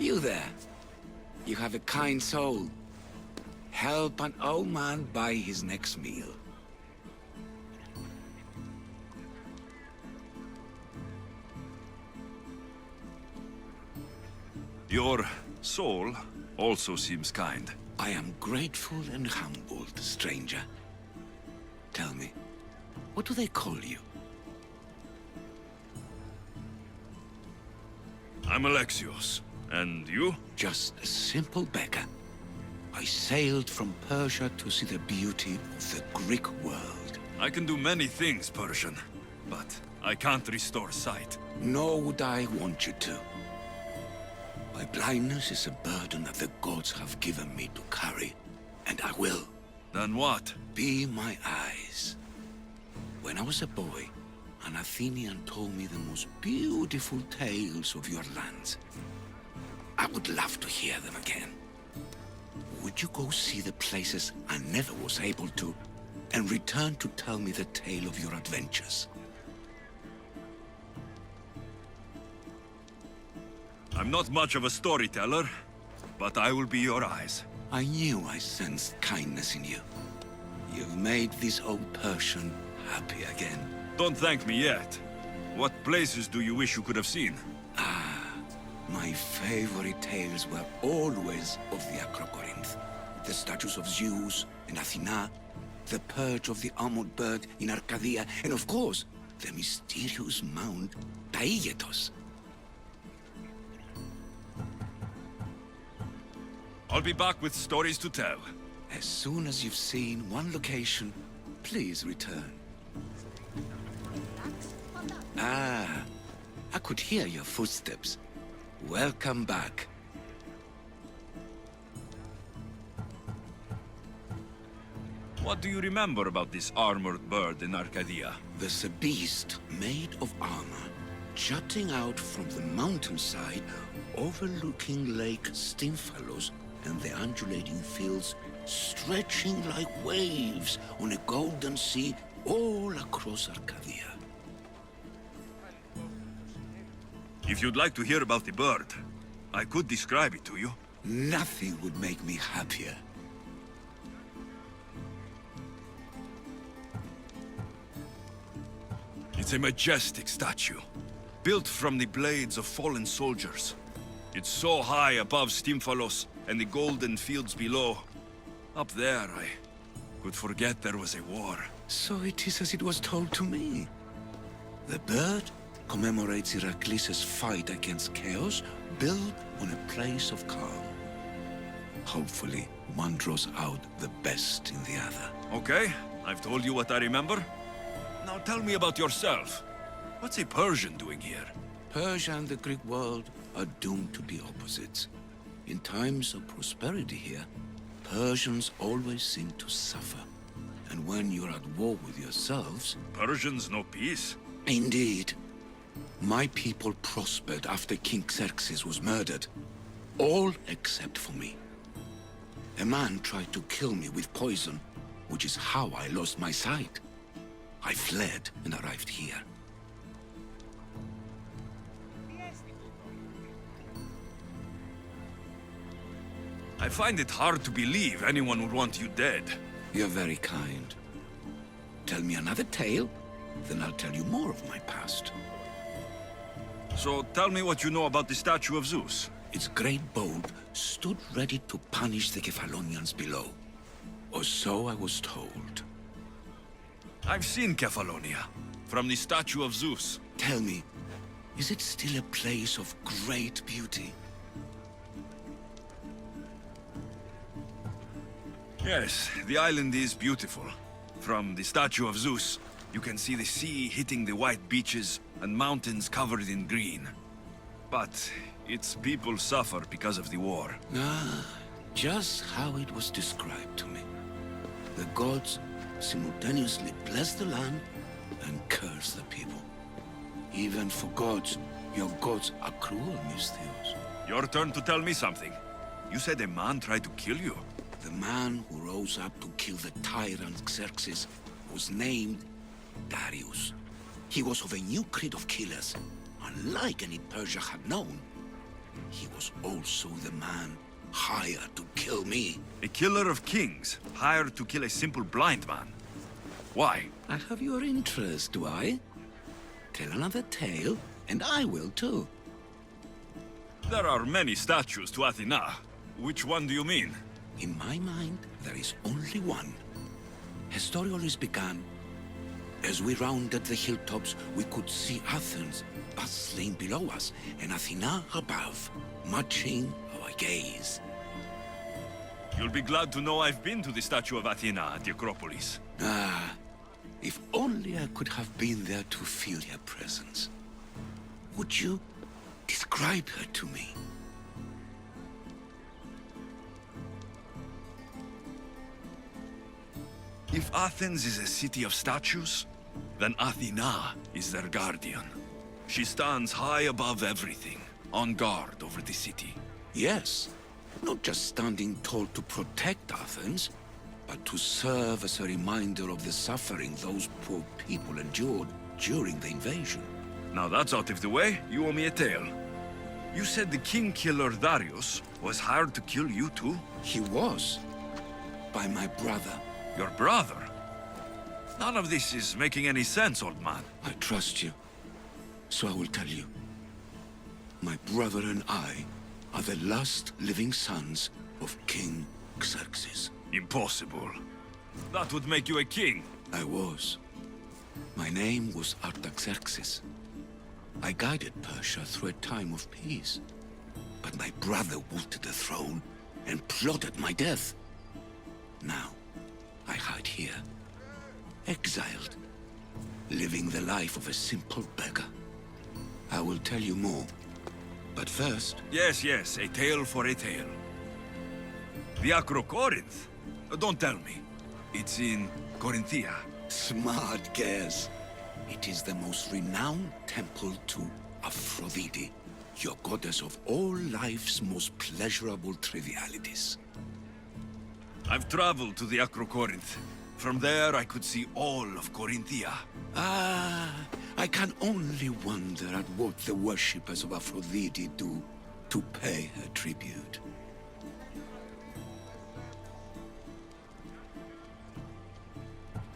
You there. You have a kind soul. Help an old man buy his next meal. Your soul also seems kind. I am grateful and humbled, stranger. Tell me, what do they call you? I'm Alexios. And you? Just a simple beggar. I sailed from Persia to see the beauty of the Greek world. I can do many things, Persian, but I can't restore sight. Nor would I want you to. My blindness is a burden that the gods have given me to carry, and I will. Then what? Be my eyes. When I was a boy, an Athenian told me the most beautiful tales of your lands. I would love to hear them again. Would you go see the places I never was able to, and return to tell me the tale of your adventures? I'm not much of a storyteller, but I will be your eyes. I knew I sensed kindness in you. You've made this old Persian happy again. Don't thank me yet. What places do you wish you could have seen? My favorite tales were always of the Acrocorinth. The statues of Zeus and Athena, the perch of the armored bird in Arcadia, and of course, the mysterious Mount Taygetos. I'll be back with stories to tell. As soon as you've seen one location, please return. I could hear your footsteps. Welcome back. What do you remember about this armored bird in Arcadia? There's a beast made of armor, jutting out from the mountainside, overlooking Lake Stymphalos and the undulating fields, stretching like waves on a golden sea all across Arcadia. If you'd like to hear about the bird, I could describe it to you. Nothing would make me happier. It's a majestic statue, built from the blades of fallen soldiers. It's so high above Stymphalos and the golden fields below. Up there, I could forget there was a war. So it is as it was told to me. The bird commemorates Heracles' fight against chaos, built on a place of calm. Hopefully, one draws out the best in the other. Okay, I've told you what I remember. Now tell me about yourself. What's a Persian doing here? Persia and the Greek world are doomed to be opposites. In times of prosperity here, Persians always seem to suffer. And when you're at war with yourselves... Persians know peace? Indeed. My people prospered after King Xerxes was murdered. All except for me. A man tried to kill me with poison, which is how I lost my sight. I fled and arrived here. I find it hard to believe anyone would want you dead. You're very kind. Tell me another tale, then I'll tell you more of my past. So tell me what you know about the statue of Zeus. Its great boat stood ready to punish the Kephalonians below. Or so I was told. I've seen Kephallonia, from the statue of Zeus. Tell me, is it still a place of great beauty? Yes, the island is beautiful. From the statue of Zeus, you can see the sea hitting the white beaches and mountains covered in green. But its people suffer because of the war. Just how it was described to me. The gods simultaneously bless the land and curse the people. Even for gods, your gods are cruel, Misthios. Your turn to tell me something. You said a man tried to kill you. The man who rose up to kill the tyrant Xerxes was named Darius. He was of a new creed of killers, unlike any Persia had known. he was also the man hired to kill me. A killer of kings, hired to kill a simple blind man. Why? I have your interest, do I? Tell another tale, and I will too. There are many statues to Athena. Which one do you mean? In my mind, there is only one. Her story always began. As we rounded the hilltops, we could see Athens bustling below us, and Athena above, matching our gaze. You'll be glad to know I've been to the statue of Athena at the Acropolis. Ah, if only I could have been there to feel her presence. Would you describe her to me? If Athens is a city of statues, then Athena is their guardian. She stands high above everything, on guard over the city. Yes, not just standing tall to protect Athens, but to serve as a reminder of the suffering those poor people endured during the invasion. Now that's out of the way, you owe me a tale. You said the king killer Darius was hired to kill you too? He was, by my brother. Your brother? None of this is making any sense, old man. I trust you, so I will tell you. My brother and I are the last living sons of King Xerxes. Impossible. That would make you a king. I was. My name was Artaxerxes. I guided Persia through a time of peace. But my brother wilted the throne and plotted my death. Now, I hide here, exiled, living the life of a simple beggar. I will tell you more, but first... Yes, a tale for a tale. The Acrocorinth? Don't tell me. It's in Corinthia. Smart guess. It is the most renowned temple to Aphrodite, your goddess of all life's most pleasurable trivialities. I've traveled to the Acrocorinth. From there, I could see all of Corinthia. Ah, I can only wonder at what the worshippers of Aphrodite do to pay her tribute.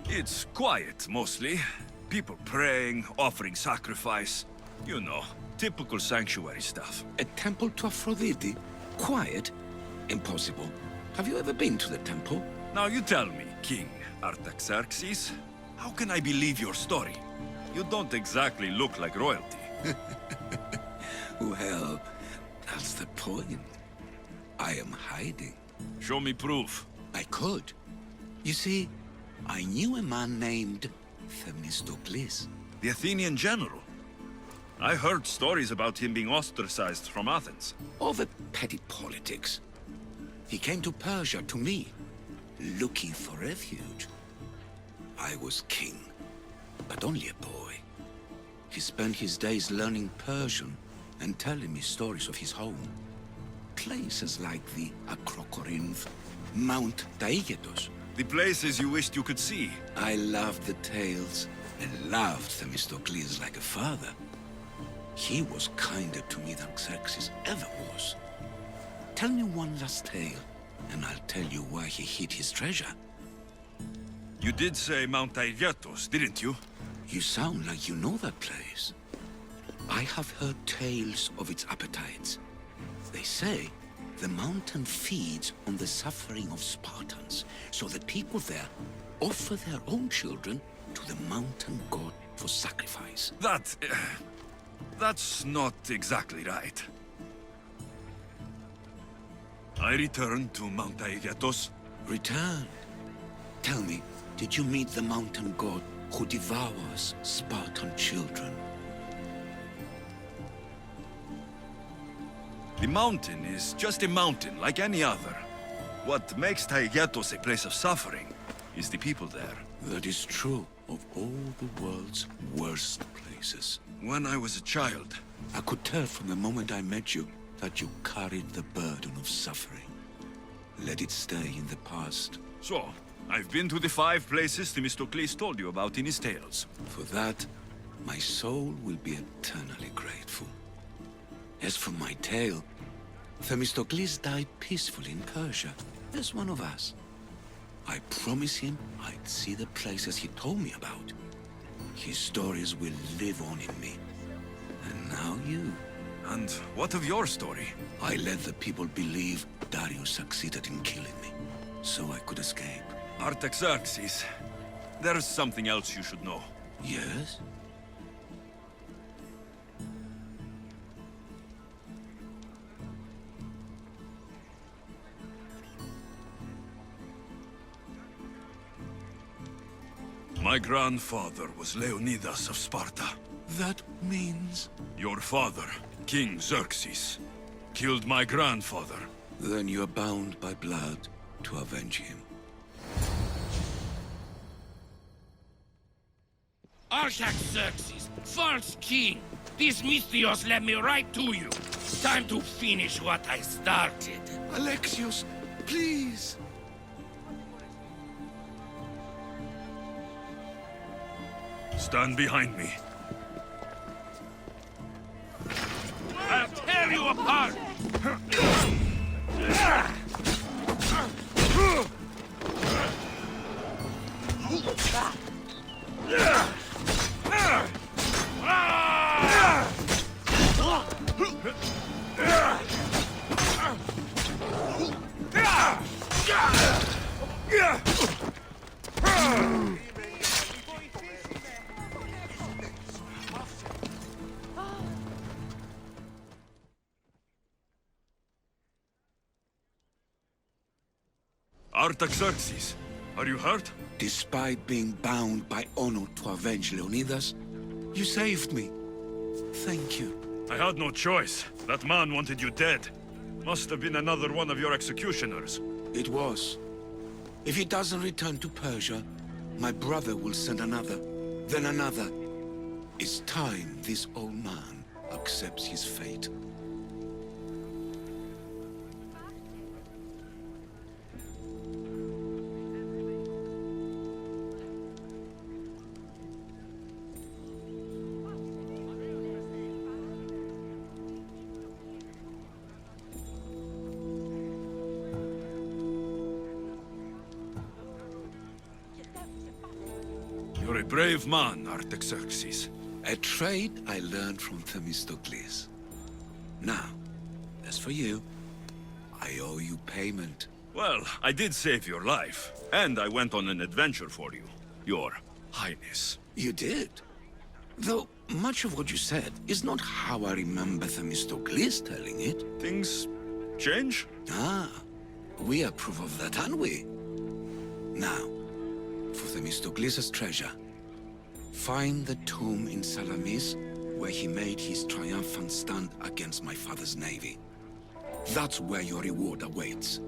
It's quiet, mostly. People praying, offering sacrifice. You know, typical sanctuary stuff. A temple to Aphrodite? Quiet? Impossible. Have you ever been to the temple? Now you tell me, King Artaxerxes, how can I believe your story? You don't exactly look like royalty. Well, that's the point. I am hiding. Show me proof. I could. You see, I knew a man named Themistocles. The Athenian general. I heard stories about him being ostracized from Athens. Over petty politics. He came to Persia to me, looking for refuge. I was king, but only a boy. He spent his days learning Persian and telling me stories of his home. Places like the Acrocorinth, Mount Taygetos. The places you wished you could see. I loved the tales and loved Themistocles like a father. He was kinder to me than Xerxes ever was. Tell me one last tale, and I'll tell you why he hid his treasure. You did say Mount Taygetos, didn't you? You sound like you know that place. I have heard tales of its appetites. They say the mountain feeds on the suffering of Spartans, so the people there offer their own children to the mountain god for sacrifice. That's not exactly right. I returned to Mount Taygetos. Returned? Tell me, did you meet the mountain god who devours Spartan children? The mountain is just a mountain like any other. What makes Taygetos a place of suffering is the people there. That is true of all the world's worst places. When I was a child, I could tell from the moment I met you that you carried the burden of suffering. Let it stay in the past. So, I've been to the 5 places Themistocles told you about in his tales. For that, my soul will be eternally grateful. As for my tale, Themistocles died peacefully in Persia, as one of us. I promised him I'd see the places he told me about. His stories will live on in me. And now you. And what of your story? I let the people believe Darius succeeded in killing me, so I could escape. Artaxerxes, there's something else you should know. Yes? My grandfather was Leonidas of Sparta. That means... Your father, King Xerxes, killed my grandfather. Then you're bound by blood to avenge him. Artaxerxes, false king! These Misthios led me right to you. Time to finish what I started. Alexios, please! Stand behind me. I'll tear you apart! Artaxerxes, are you hurt? Despite being bound by honor to avenge Leonidas, you saved me. Thank you. I had no choice. That man wanted you dead. Must have been another one of your executioners. It was. If he doesn't return to Persia, my brother will send another, then another. It's time this old man accepts his fate. You're a brave man, Artaxerxes. A trait I learned from Themistocles. Now, as for you, I owe you payment. Well, I did save your life, and I went on an adventure for you, Your Highness. You did. Though much of what you said is not how I remember Themistocles telling it. Things change? Ah, we approve of that, aren't we? Now, for Themistocles' treasure, find the tomb in Salamis where he made his triumphant stand against my father's navy. That's where your reward awaits.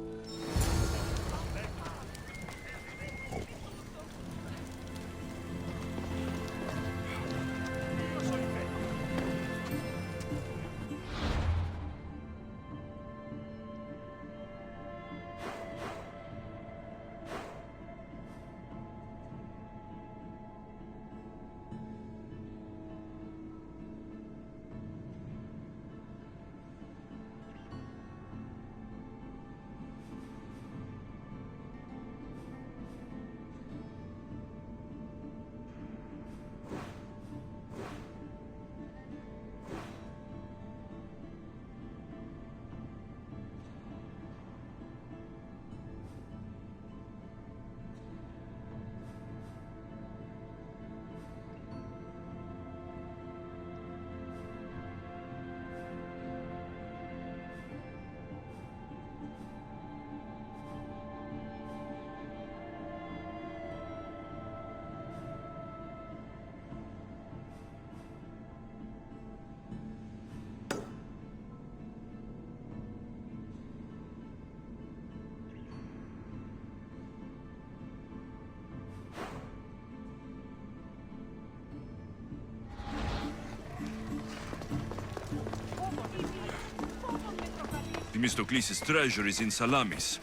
Themistocles' treasure is in Salamis.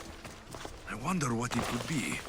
I wonder what it could be.